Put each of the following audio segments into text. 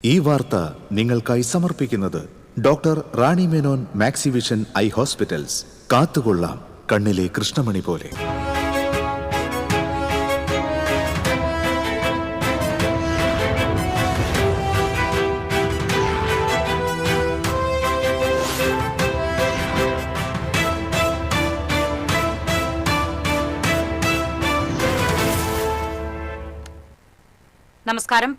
ഈ വാർത്ത നിങ്ങൾക്കായി സമർപ്പിക്കുന്നത് doctor Rani Menon Maxivision I hospitals. കാത്തുകൊള്ളാം കണ്ണിലെ കൃഷ്ണമണി പോലെ. നമസ്കാരം.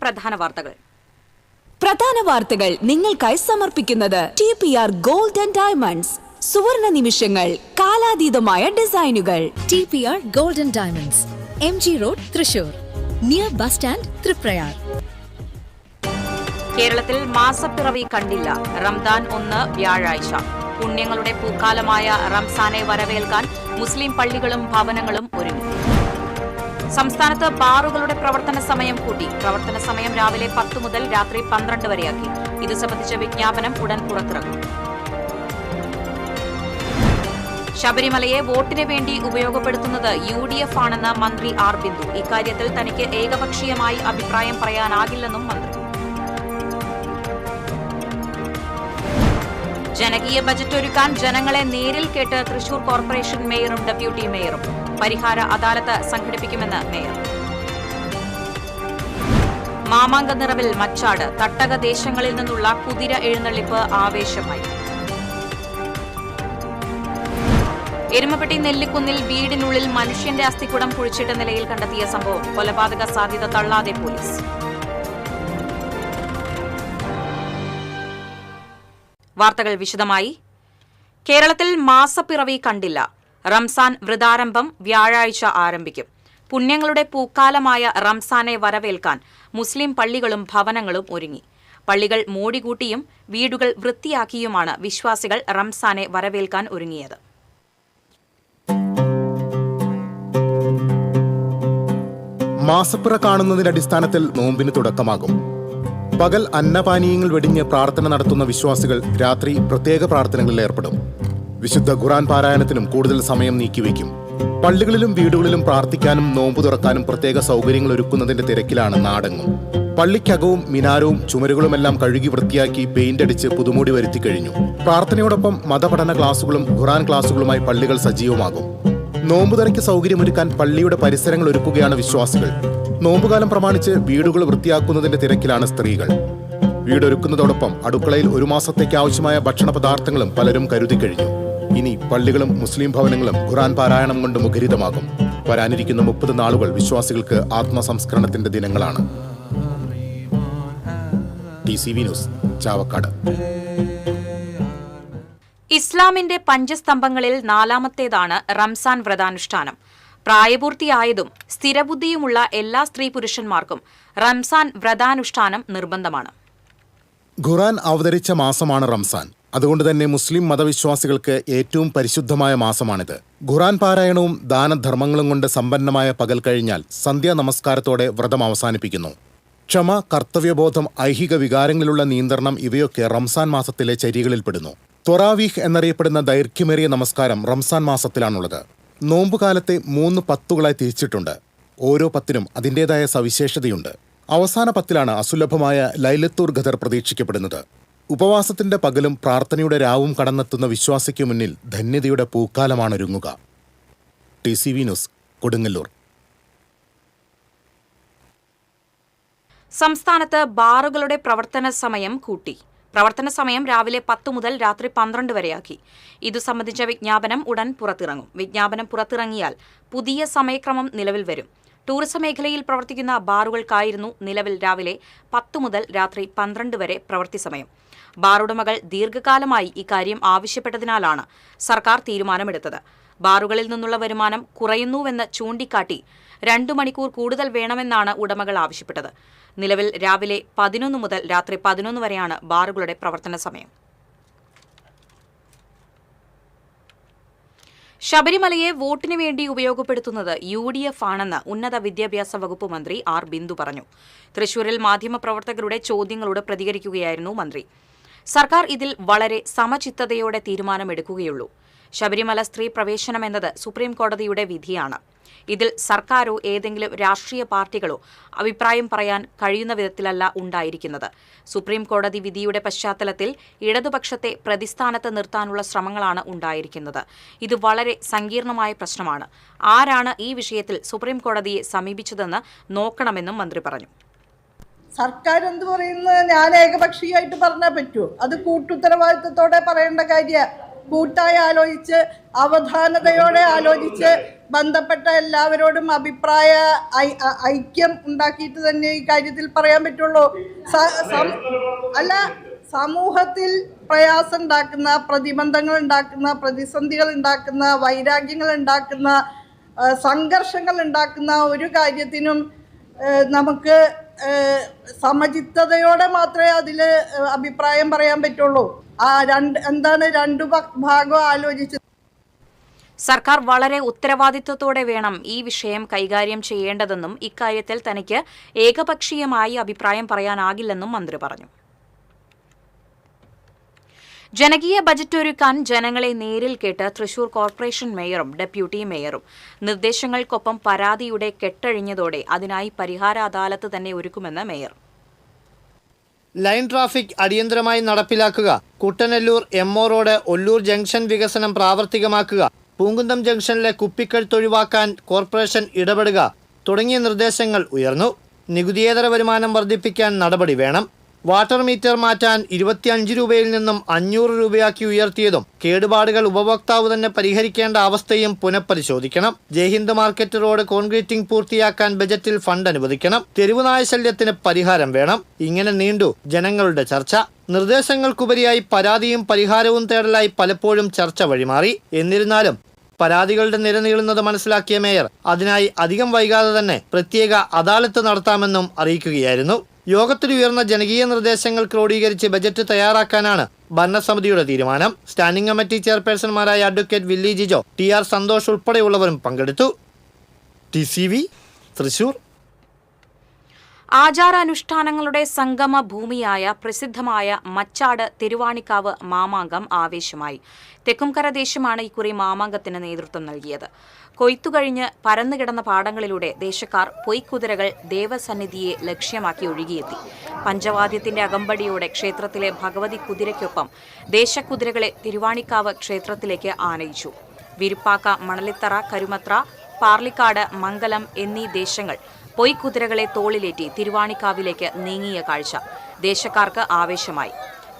പ്രധാന വാർത്തകൾ നിങ്ങൾക്കായി സമർപ്പിക്കുന്നത് TPR ഗോൾഡ് ആൻഡ് ഡയമണ്ട്സ്. സുവർണ നിമിഷങ്ങൾ, കാലാതീതമായ ഡിസൈനുകൾ. TPR gold and diamonds, MG road, Thrissur, near bus stand, Triprayar. കേരളത്തിൽ മാസപ്പിറവി കണ്ടില്ല. റംദാൻ 1 വ്യാഴാഴ്ച. പുണ്യങ്ങളുടെ പൂക്കാലമായ റംസാനെ വരവേൽക്കാൻ മുസ്ലിം പള്ളികളും ഭവനങ്ങളും ഒരുങ്ങി. സംസ്ഥാനത്ത് ബാറുകളുടെ പ്രവർത്തന സമയം കൂട്ടി. പ്രവർത്തന സമയം രാവിലെ 10 മുതൽ രാത്രി 12 വരെയാക്കി. ഇത് സംബന്ധിച്ച വിജ്ഞാപനം ഉടൻ പുറത്തിറങ്ങും. ശബരിമലയെ വോട്ടിന് വേണ്ടി ഉപയോഗപ്പെടുത്തുന്നത് UDF ആണെന്ന് മന്ത്രി ആർ ബിന്ദു. ഇക്കാര്യത്തിൽ തനിക്ക് ഏകപക്ഷീയമായി അഭിപ്രായം പറയാനാകില്ലെന്നും മന്ത്രി. ജനകീയ ബജറ്റ് ഒരുക്കാൻ ജനങ്ങളെ നേരിൽ കേട്ട് തൃശൂർ കോർപ്പറേഷൻ മേയറും ഡെപ്യൂട്ടി മേയറും. പരിഹാര അദാലത്ത് സംഘടിപ്പിക്കുമെന്ന് മേയർ. മാമാങ്ക നിറവിൽ മച്ചാട്. തട്ടക ദേശങ്ങളിൽ നിന്നുള്ള കുതിര എഴുന്നള്ളിപ്പ് ആവേശമായി. എരുമപ്പെട്ടി നെല്ലിക്കുന്നിൽ വീടിനുള്ളിൽ മനുഷ്യന്റെ അസ്ഥിക്കുടം കുഴിച്ചിട്ട നിലയിൽ കണ്ടെത്തിയ സംഭവം. കൊലപാതക സാധ്യത തള്ളാതെ പോലീസ്. വാർത്തകൾ വിശദമായി. കേരളത്തിൽ മാസപ്പിറവി കണ്ടില്ല. റംസാൻ വ്രതാരംഭം വ്യാഴാഴ്ച ആരംഭിക്കും. പുണ്യങ്ങളുടെ പൂക്കാലമായ റംസാനെ വരവേൽക്കാൻ മുസ്ലിം പള്ളികളും ഭവനങ്ങളും ഒരുങ്ങി. പള്ളികൾ മോടികൂട്ടിയും വീടുകൾ വൃത്തിയാക്കിയുമാണ് വിശ്വാസികൾ റംസാനെ വരവേൽക്കാൻ ഒരുങ്ങിയത്. മാസപ്പിറ കാണുന്നതിന്റെ അടിസ്ഥാനത്തിൽ നോമ്പിന് തുടക്കമാകും. പകൽ അന്നപാനീയങ്ങൾ വെടിഞ്ഞ് പ്രാർത്ഥന നടത്തുന്ന വിശ്വാസികൾ രാത്രി പ്രത്യേക പ്രാർത്ഥനകളിൽ ഏർപ്പെടും. വിശുദ്ധ ഖുർആൻ പാരായണത്തിനും കൂടുതൽ സമയം നീക്കിവെക്കും. പള്ളികളിലും വീടുകളിലും പ്രാർത്ഥിക്കാനും നോമ്പ് തുറക്കാനും പ്രത്യേക സൗകര്യങ്ങൾ ഒരുക്കുന്നതിന്റെ തിരക്കിലാണ് നാടെങ്ങും. പള്ളിക്കകവും മിനാരവും ചുമരുകളുമെല്ലാം കഴുകി വൃത്തിയാക്കി പെയിന്റ് അടിച്ച് പുതുമൂടി വരുത്തി കഴിഞ്ഞു. പ്രാർത്ഥനയോടൊപ്പം മതപഠന ക്ലാസുകളും ഖുർആൻ ക്ലാസുകളുമായി പള്ളികൾ സജീവമാകും. നോമ്പുതുറയ്ക്ക് സൗകര്യമൊരുക്കാൻ പള്ളിയുടെ പരിസരങ്ങൾ ഒരുക്കുകയാണ് വിശ്വാസികൾ. നോമ്പുകാലം പ്രമാണിച്ച് വീടുകൾ വൃത്തിയാക്കുന്നതിന്റെ തിരക്കിലാണ് സ്ത്രീകൾ. വീടൊരുക്കുന്നതോടൊപ്പം അടുക്കളയിൽ 1 മാസത്തേക്ക് ആവശ്യമായ ഭക്ഷണ പദാർത്ഥങ്ങളും പലരും കരുതി കഴിഞ്ഞു. ഇനി പള്ളികളും മുസ്ലിം ഭവനങ്ങളും ഖുർആൻ പാരായണം കൊണ്ട് മുഖരിതമാകും. വരാനിരിക്കുന്ന 30 നാളുകൾ വിശ്വാസികൾക്ക് ആത്മസംസ്കരണത്തിന്റെ ദിനങ്ങളാണ്. TCV news, Chavakkad. ഇസ്ലാമിന്റെ പഞ്ചസ്തംഭങ്ങളിൽ 4ാമത്തേതാണ് റംസാൻ വ്രതാനുഷ്ഠാനം. പ്രായപൂർത്തിയായതും സ്ഥിരബുദ്ധിയുമുള്ള എല്ലാ സ്ത്രീ പുരുഷന്മാർക്കും റംസാൻ വ്രതാനുഷ്ഠാനം നിർബന്ധമാണ്. ഖുർആൻ അവതരിച്ച മാസമാണ് റംസാൻ. അതുകൊണ്ട് തന്നെ മുസ്ലിം മതവിശ്വാസികൾക്ക് ഏറ്റവും പരിശുദ്ധമായ മാസമാണിത്. ഖുർആൻ പാരായണവും ദാനധർമ്മങ്ങളും കൊണ്ട് സമ്പന്നമായ പകൽ കഴിഞ്ഞാൽ സന്ധ്യാ നമസ്കാരത്തോടെ വ്രതം അവസാനിപ്പിക്കുന്നു. ക്ഷമ, കർത്തവ്യബോധം, ഐഹിക വികാരങ്ങളിലുള്ള നിയന്ത്രണം ഇവയൊക്കെ റംസാൻ മാസത്തിലെ ചര്യകളിൽപ്പെടുന്നു. ത്വറാവീഹ് എന്നറിയപ്പെടുന്ന ദൈർഘ്യമേറിയ നമസ്കാരം റംസാൻ മാസത്തിലാണുള്ളത്. നോമ്പുകാലത്തെ 3 പത്തുകളായി തിരിച്ചിട്ടുണ്ട്. ഓരോ പത്തിനും അതിൻ്റെതായ സവിശേഷതയുണ്ട്. അവസാന പത്തിലാണ് അസുലഭമായ ലൈലത്തുൽ ഖദർ പ്രതീക്ഷിക്കപ്പെടുന്നത്. ഉപവാസത്തിന്റെ പകലും പ്രാർത്ഥനയുടെ രാവും കടന്നെത്തുന്ന വിശ്വാസിക്ക് മുന്നിൽ ധന്യതയുടെ പൂക്കാലമാണ് ഒരുങ്ങുക. TCV news, Kodungallur. സംസ്ഥാനത്ത് ബാറുകളുടെ പ്രവർത്തന സമയം കൂട്ടി. പ്രവർത്തന സമയം രാവിലെ 10 മുതൽ രാത്രി 12 വരെയാക്കി. ഇതു സംബന്ധിച്ച വിജ്ഞാപനം ഉടൻ പുറത്തിറങ്ങും. വിജ്ഞാപനം പുറത്തിറങ്ങിയാൽ പുതിയ സമയക്രമം നിലവിൽ വരും. ടൂറിസം മേഖലയിൽ പ്രവർത്തിക്കുന്ന ബാറുകൾക്കായിരുന്നു നിലവിൽ രാവിലെ 10 മുതൽ രാത്രി 12 വരെ പ്രവൃത്തി സമയം. ബാറുടമകൾ ദീർഘകാലമായി ഇക്കാര്യം ആവശ്യപ്പെട്ടതിനാലാണ് സർക്കാർ തീരുമാനമെടുത്തത്. ബാറുകളിൽ നിന്നുള്ള വരുമാനം കുറയുന്നുവെന്ന് ചൂണ്ടിക്കാട്ടി 2 മണിക്കൂർ കൂടുതൽ വേണമെന്നാണ് ഉടമകൾ ആവശ്യപ്പെട്ടത്. നിലവിൽ രാവിലെ 11 മുതൽ രാത്രി 11 വരെയാണ് ബാറുകളുടെ പ്രവർത്തന സമയം. ശബരിമലയെ വോട്ടിനു വേണ്ടി ഉപയോഗപ്പെടുത്തുന്നത് UDF ആണെന്ന് ഉന്നത വിദ്യാഭ്യാസ വകുപ്പ് മന്ത്രി ആർ ബിന്ദു പറഞ്ഞു. തൃശൂരിൽ മാധ്യമപ്രവർത്തകരുടെ ചോദ്യങ്ങളോട് പ്രതികരിക്കുകയായിരുന്നു മന്ത്രി. സർക്കാർ ഇതിൽ വളരെ സമചിത്തതയോടെ തീരുമാനമെടുക്കുകയുള്ളൂ. ശബരിമല സ്ത്രീ പ്രവേശനം എന്നത് സുപ്രീം കോടതിയുടെ വിധിയാണ്. ഇതിൽ സർക്കാരോ ഏതെങ്കിലും രാഷ്ട്രീയ പാർട്ടികളോ അഭിപ്രായം പറയാൻ കഴിയുന്ന വിധത്തിലല്ല ഉണ്ടായിരിക്കുന്നത്. സുപ്രീം കോടതി വിധിയുടെ പശ്ചാത്തലത്തിൽ ഇടതുപക്ഷത്തെ പ്രതിസ്ഥാനത്ത് നിർത്താനുള്ള ശ്രമങ്ങളാണ് ഉണ്ടായിരിക്കുന്നത്. ഇത് വളരെ സങ്കീർണമായ പ്രശ്നമാണ്. ആരാണ് ഈ വിഷയത്തിൽ സുപ്രീം കോടതിയെ സമീപിച്ചതെന്ന് നോക്കണമെന്നും മന്ത്രി പറഞ്ഞു. സർക്കാർ എന്ത് പറയുന്നത് ഞാൻ ഏകപക്ഷീയമായിട്ട് പറഞ്ഞാൽ പറ്റുമോ? അത് കൂട്ടുത്തരവാദിത്വത്തോടെ പറയേണ്ട കാര്യമാണ്. കൂട്ടായി ആലോചിച്ച് അവധാനതയോടെ ആലോചിച്ച് ബന്ധപ്പെട്ട എല്ലാവരോടും അഭിപ്രായ ഐക്യം ഉണ്ടാക്കിയിട്ട് തന്നെ ഈ കാര്യത്തിൽ പറയാൻ പറ്റുള്ളൂ. അല്ല, സമൂഹത്തിൽ പ്രയാസം ഉണ്ടാക്കുന്ന, പ്രതിബന്ധങ്ങൾ ഉണ്ടാക്കുന്ന, പ്രതിസന്ധികൾ ഉണ്ടാക്കുന്ന, വൈരാഗ്യങ്ങൾ ഉണ്ടാക്കുന്ന, സംഘർഷങ്ങൾ ഉണ്ടാക്കുന്ന ഒരു കാര്യത്തിനും നമുക്ക് സമചിത്തതയോടെ മാത്രമേ അതിൽ അഭിപ്രായം പറയാൻ പറ്റുള്ളൂ. രണ്ടു ഭാഗവും ആലോചിച്ച് സർക്കാർ വളരെ ഉത്തരവാദിത്വത്തോടെ വേണം ഈ വിഷയം കൈകാര്യം ചെയ്യേണ്ടതെന്നും ഇക്കാര്യത്തിൽ തനിക്ക് ഏകപക്ഷീയമായി അഭിപ്രായം പറയാനാകില്ലെന്നും മന്ത്രി പറഞ്ഞു. ജനകീയ ബജറ്റ് ഒരുക്കാൻ ജനങ്ങളെ നേരിൽ കേട്ട് തൃശൂർ കോർപ്പറേഷൻ മേയറും ഡെപ്യൂട്ടി മേയറും നിർദ്ദേശങ്ങൾക്കൊപ്പം പരാതിയുടെ കെട്ടഴിഞ്ഞതോടെ അതിനായി പരിഹാര അദാലത്ത് തന്നെ ഒരുക്കുമെന്ന് മേയർ. ലൈൻ ട്രാഫിക് അടിയന്തരമായി നടപ്പിലാക്കുക, Kuttanellur MO road Ollur junction വികസനം പ്രാവർത്തികമാക്കുക, പൂങ്കുന്നം ജംഗ്ഷനിലെ കുപ്പിക്കഴുത്ത് ഒഴിവാക്കാൻ കോർപ്പറേഷൻ ഇടപെടുക തുടങ്ങിയ നിർദ്ദേശങ്ങൾ ഉയർന്നു. നികുതിയേതര വരുമാനം വർദ്ധിപ്പിക്കാൻ നടപടി വേണം. വാട്ടർ മീറ്റർ മാറ്റാൻ 25 രൂപയിൽ നിന്നും 500 രൂപയാക്കി ഉയർത്തിയതും കേടുപാടുകൾ ഉപഭോക്താവ് തന്നെ പരിഹരിക്കേണ്ട അവസ്ഥയും പുനഃപരിശോധിക്കണം. ജയ്ഹിന്ദ് മാർക്കറ്റ് റോഡ് കോൺക്രീറ്റിംഗ് പൂർത്തിയാക്കാൻ ബജറ്റിൽ ഫണ്ട് അനുവദിക്കണം. തെരുവുനായ ശല്യത്തിന് പരിഹാരം വേണം. ഇങ്ങനെ നീണ്ടു ജനങ്ങളുടെ ചർച്ച. നിർദ്ദേശങ്ങൾക്കുപരിയായി പരാതിയും പരിഹാരവും തേടലായി പലപ്പോഴും ചർച്ച വഴിമാറി. എന്നിരുന്നാലും പരാതികളുടെ നിര നീളുന്നത് മനസ്സിലാക്കിയ മേയർ അതിനായി അധികം വൈകാതെ തന്നെ പ്രത്യേക അദാലത്ത് നടത്താമെന്നും അറിയിക്കുകയായിരുന്നു. യോഗത്തിൽ ഉയർന്ന ജനകീയ നിർദ്ദേശങ്ങൾ ക്രോഡീകരിച്ച് ബജറ്റ് തയ്യാറാക്കാനാണ് ഭരണസമിതിയുടെ തീരുമാനം. സ്റ്റാൻഡിംഗ് കമ്മിറ്റി ചെയർപേഴ്സൺമാരായ അഡ്വക്കേറ്റ് വില്ലി ജിജോ, TR സന്തോഷ് ഉൾപ്പെടെയുള്ളവരും പങ്കെടുത്തു. TCV തൃശൂർ. ആചാരാനുഷ്ഠാനങ്ങളുടെ സംഗമ ഭൂമിയായ പ്രസിദ്ധമായ മച്ചാട് തിരുവാണിക്കാവ് മാമാങ്കം ആവേശമായി. തെക്കുംകര ദേശമാണ് ഇക്കുറി മാമാങ്കത്തിന് നേതൃത്വം നൽകിയത്. കൊയ്ത്തുകഴിഞ്ഞ് പരന്നുകിടന്ന പാടങ്ങളിലൂടെ ദേശക്കാർ പൊയ്ക്കുതിരകൾ ദേവസന്നിധിയെ ലക്ഷ്യമാക്കി ഒഴുകിയെത്തി. പഞ്ചവാദ്യത്തിന്റെ അകമ്പടിയോടെ ക്ഷേത്രത്തിലെ ഭഗവതി കുതിരയ്ക്കൊപ്പം ദേശക്കുതിരകളെ തിരുവാണിക്കാവ് ക്ഷേത്രത്തിലേക്ക് ആനയിച്ചു. വിരുപ്പാക്ക, മണലിത്തറ, കരുമത്ര, പാർലിക്കാട്, മംഗലം എന്നീ ദേശങ്ങൾ പൊയ്ക്കുതിരകളെ തോളിലേറ്റി തിരുവാണിക്കാവിലേക്ക് നീങ്ങിയ കാഴ്ച ദേശക്കാർക്ക് ആവേശമായി.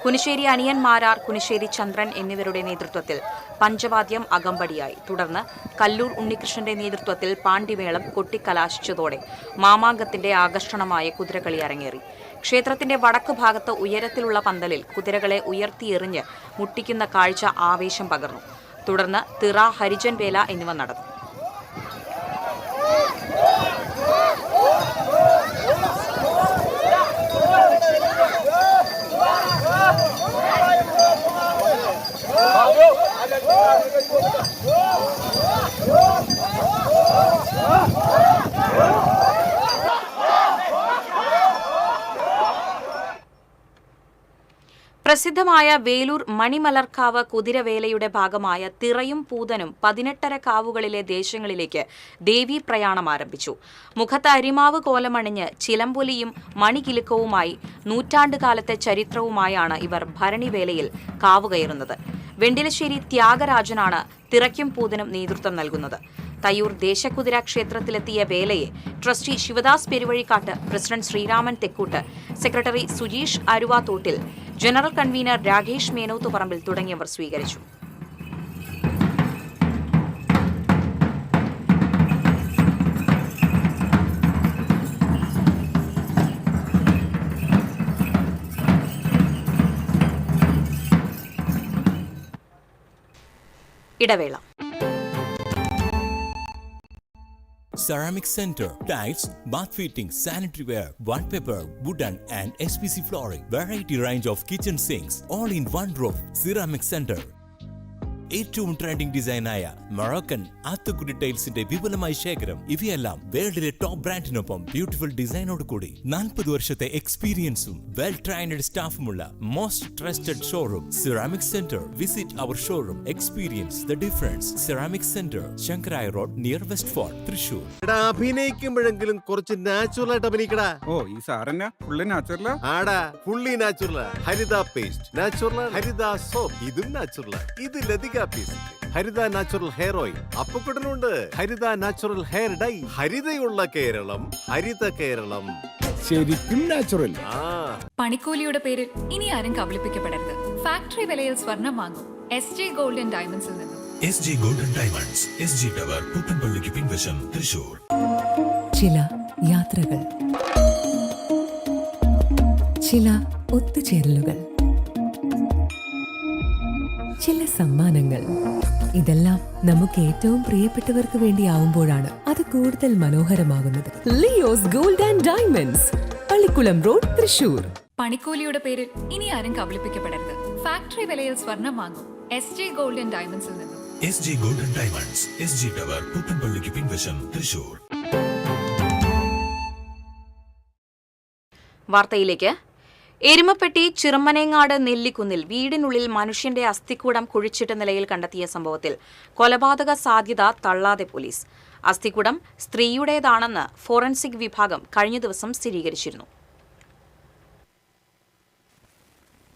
കുനിശ്ശേരി അനിയന്മാരാർ, കുനിശ്ശേരി ചന്ദ്രൻ എന്നിവരുടെ നേതൃത്വത്തിൽ പഞ്ചവാദ്യം അകമ്പടിയായി. തുടർന്ന് കല്ലൂർ ഉണ്ണികൃഷ്ണന്റെ നേതൃത്വത്തിൽ പാണ്ടിമേളം കൊട്ടിക്കലാശിച്ചതോടെ മാമാങ്കത്തിന്റെ ആകർഷണമായ കുതിരകളി അരങ്ങേറി. ക്ഷേത്രത്തിന്റെ വടക്ക് ഭാഗത്ത് ഉയരത്തിലുള്ള പന്തലിൽ കുതിരകളെ ഉയർത്തിയെറിഞ്ഞ് മുട്ടിക്കുന്ന കാഴ്ച ആവേശം പകർന്നു. തുടർന്ന് തിറ, ഹരിജൻ വേല എന്നിവ നടന്നു. പ്രസിദ്ധമായ വേലൂർ മണിമലർക്കാവ് കുതിരവേലയുടെ ഭാഗമായ തിറയും പൂതനും 18 കാവുകളിലെ ദേശങ്ങളിലേക്ക് ദേവീ പ്രയാണം ആരംഭിച്ചു. മുഖത്ത് അരിമാവ് കോലമണിഞ്ഞ് ചിലമ്പൊലിയും മണികിലുക്കവുമായി നൂറ്റാണ്ടുകാലത്തെ ചരിത്രവുമായാണ് ഇവർ ഭരണിവേലയിൽ കാവുകയറുന്നത്. വെണ്ടിലശ്ശേരി ത്യാഗരാജനാണ് തിറയ്ക്കും പൂതനും നേതൃത്വം നൽകുന്നത്. തയ്യൂർ ദേശക്കുതിര ക്ഷേത്രത്തിലെത്തിയ വേലയെ trustee Sivadas Peruvazhikkattu, president Sreeraman Thekkoott, secretary Sujeesh Aruvathottil, general convener Rakesh Menothuparambil തുടങ്ങിയവർ സ്വീകരിച്ചു. ഇടവേള. Ceramic Center, tiles, bath fittings, sanitary ware, wallpaper, wooden and SPC flooring, variety range of kitchen sinks, all in one roof. Ceramic Center. ഏറ്റവും ട്രെൻഡിംഗ് ഡിസൈനായ മൊറോക്കൻ ആത്തുക്കുടി ടൈൽസിന്റെ വിപുലമായ ശേഖരം. ഇവയെല്ലാം വേൾഡിലെ ടോപ്പ് ബ്രാൻഡിനൊപ്പം ബ്യൂട്ടിഫുൾ ഡിസൈനോട് കൂടി 40 വർഷത്തെ എക്സ്പീരിയൻസും വെൽ ട്രെയിൻഡ് സ്റ്റാഫുമുള്ള most trusted showroom Ceramic Centre. Visit our showroom, experience the difference. Ceramic Centre, Sankaraya road, near West Fort, Thrissur. അഭിനയിക്കുമ്പോഴെങ്കിലും കുറച്ച് നാച്ചുറൽ ആയിട്ട് അഭിനയിക്കടാ. ഓ, ഈ സാറന്നെ ഫുള്ള് നാച്ചുറലാ? ആടാ, ഫുള്ളി നാച്ചുറലാ. ഹരിത പേസ്റ്റ് നാച്ചുറൽ, ഹരിത സോപ്പ് ഇതും നാച്ചുറൽ. ഇത് ലതിക പേസ്റ്റ്, ഹരിത നാച്ചുറൽ ഹെയർ ഓയിൽ, അപ്പക്കുട്ടനുണ്ട് ഹരിത natural hair dye. ഹരിതയുള്ള Keralam, Haritha Keralam, ശരിക്കും natural. പണിക്കൂലിയുടെ പേരിൽ ഇനി ആരും കബളിപ്പിക്കപ്പെടരുത്. ഫാക്ടറി വിലയിൽ സ്വർണം വാങ്ങും SJ ഗോൾഡ് ആൻഡ് ഡയമണ്ട്സിൽ നിന്നും. SJ gold and diamonds, SG tower, പുത്തൻപള്ളിക്ക് പിൻവശം, തൃശൂർ. ചില യാത്രകൾ, ചില ഒത്തുചേരലുകൾ, ചില സമ്മാനങ്ങൾ. ഇതെല്ലാം നമുക്ക് ഏറ്റവും പ്രിയപ്പെട്ടവർക്ക് വേണ്ടിയാവുമ്പോഴാണ് അത് കൂടുതൽ മനോഹരമാകുന്നത്. Leo's gold and diamonds, Pallikkulam road, Thrissur. പണിക്കൂലിയുടെ പേരിൽ ഇനി ആരും കബളിപ്പിക്കപ്പെടരുത്. ഫാക്ടറി വിലയിൽ സ്വർണം വാങ്ങും SJ ഗോൾഡ് ആൻഡ് ഡയമണ്ട്സിൽ നിന്നും. SJ gold and diamonds, SG tower, പുത്തൻപള്ളിക്ക് പിൻവശം, തൃശൂർ. വാർത്തയിലേക്ക്. എരുമപ്പെട്ടി ചിറമനേങ്ങാട് നെല്ലിക്കുന്നിൽ വീടിനുള്ളിൽ മനുഷ്യന്റെ അസ്ഥിക്കൂടം കുഴിച്ചിട്ട നിലയിൽ കണ്ടെത്തിയ സംഭവത്തിൽ കൊലപാതക സാധ്യത തള്ളാതെ പോലീസ്. അസ്ഥിക്കൂടം സ്ത്രീയുടേതാണെന്ന് ഫോറൻസിക് വിഭാഗം കഴിഞ്ഞ ദിവസം സ്ഥിരീകരിച്ചിരുന്നു.